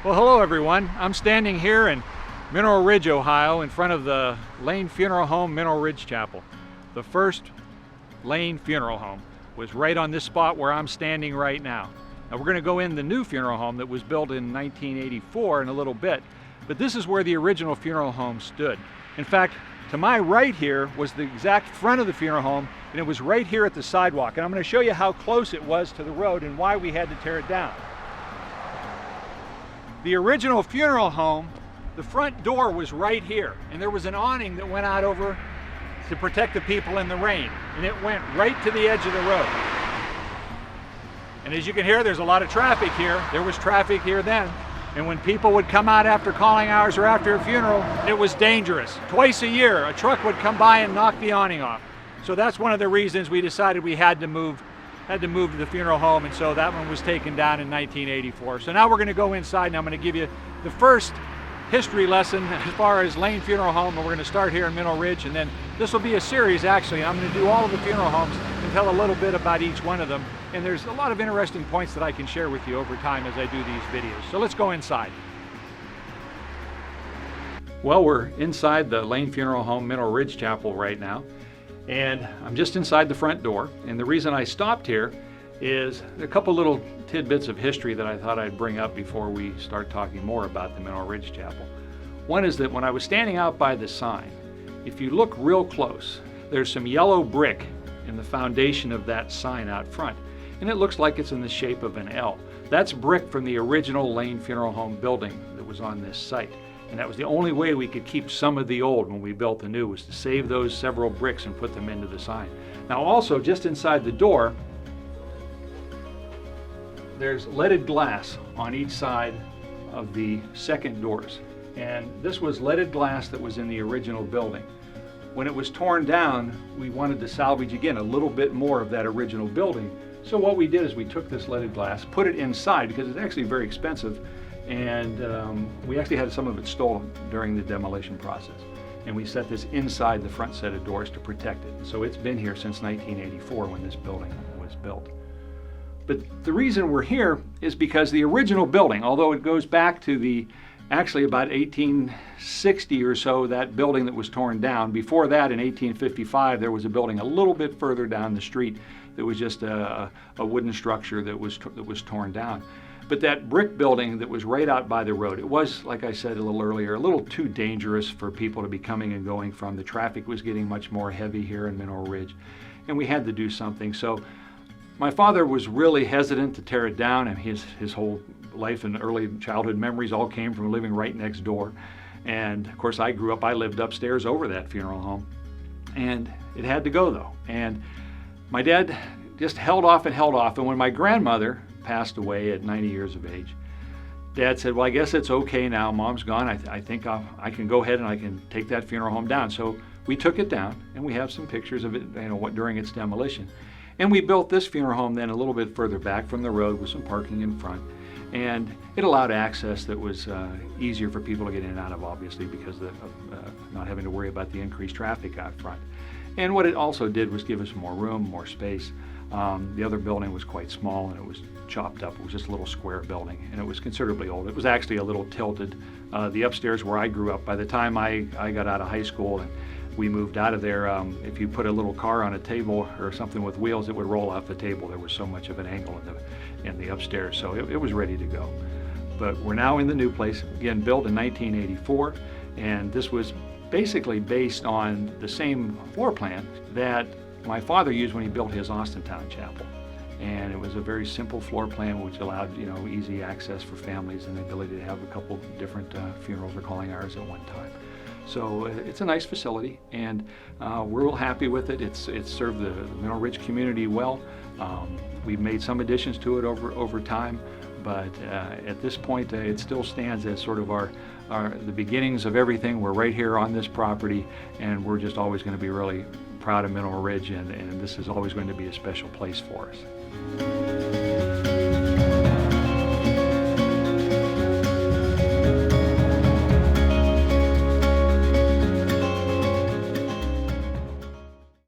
Well, hello everyone. I'm standing here in Mineral Ridge, Ohio, in front of the Lane Funeral Home, Mineral Ridge Chapel. The first Lane Funeral Home was right on this spot where I'm standing right now. Now we're going to go in the new funeral home that was built in 1984 in a little bit, but this is where the original funeral home stood. In fact, to my right here was the exact front of the funeral home, and it was right here at the sidewalk. And I'm going to show you how close it was to the road and why we had to tear it down. The original funeral home, the front door was right here, and there was an awning that went out over to protect the people in the rain, and it went right to the edge of the road. And as you can hear, there's a lot of traffic here. There was traffic here then, and when people would come out after calling hours or after a funeral, it was dangerous. Twice a year, a truck would come by and knock the awning off. So that's one of the reasons we decided we had to move to the funeral home, and so that one was taken down in 1984. So now we're going to go inside, and I'm going to give you the first history lesson as far as Lane Funeral Home, and we're going to start here in Mineral Ridge, and then this will be a series actually. I'm going to do all of the funeral homes and tell a little bit about each one of them, and there's a lot of interesting points that I can share with you over time as I do these videos. So let's go inside. Well, we're inside the Lane Funeral Home, Mineral Ridge Chapel right now. And I'm just inside the front door, and the reason I stopped here is a couple little tidbits of history that I thought I'd bring up before we start talking more about the Mineral Ridge Chapel. One is that when I was standing out by the sign, if you look real close, there's some yellow brick in the foundation of that sign out front, and it looks like it's in the shape of an L. That's brick from the original Lane Funeral Home building that was on this site. And that was the only way we could keep some of the old when we built the new, was to save those several bricks and put them into the sign. Now also, just inside the door, there's leaded glass on each side of the second doors. And this was leaded glass that was in the original building. When it was torn down, we wanted to salvage again a little bit more of that original building. So what we did is we took this leaded glass, put it inside, because it's actually very expensive, and we actually had some of it stolen during the demolition process. And we set this inside the front set of doors to protect it. So it's been here since 1984 when this building was built. But the reason we're here is because the original building, although it goes back to actually about 1860 or so, that building that was torn down. Before that, in 1855, there was a building a little bit further down the street that was just a wooden structure that was torn down. But that brick building that was right out by the road, it was, like I said a little earlier, a little too dangerous for people to be coming and going from. The traffic was getting much more heavy here in Mineral Ridge, and we had to do something. So my father was really hesitant to tear it down, and his whole life and early childhood memories all came from living right next door. And of course, I lived upstairs over that funeral home, and it had to go though. And my dad just held off, and when my grandmother passed away at 90 years of age, Dad said, well, I guess it's okay now, Mom's gone. I think I can go ahead and I can take that funeral home down. So we took it down, and we have some pictures of it, during its demolition. And we built this funeral home then a little bit further back from the road with some parking in front. And it allowed access that was easier for people to get in and out of, obviously, because of not having to worry about the increased traffic out front. And what it also did was give us more room, more space. The other building was quite small, and it was chopped up. It was just a little square building, and it was considerably old. It was actually a little tilted. The upstairs where I grew up, by the time I got out of high school and we moved out of there, if you put a little car on a table or something with wheels, it would roll off the table. There was so much of an angle in the upstairs, so it was ready to go. But we're now in the new place, again built in 1984, and this was basically based on the same floor plan that my father used when he built his Austintown chapel. And it was a very simple floor plan which allowed, easy access for families and the ability to have a couple different funerals or calling hours at one time. So it's a nice facility, and we're real happy with it. It's served the Mineral Ridge community well. We've made some additions to it over time, but at this point it still stands as sort of the beginnings of everything. We're right here on this property, and we're just always going to be really proud of Mineral Ridge, and this is always going to be a special place for us.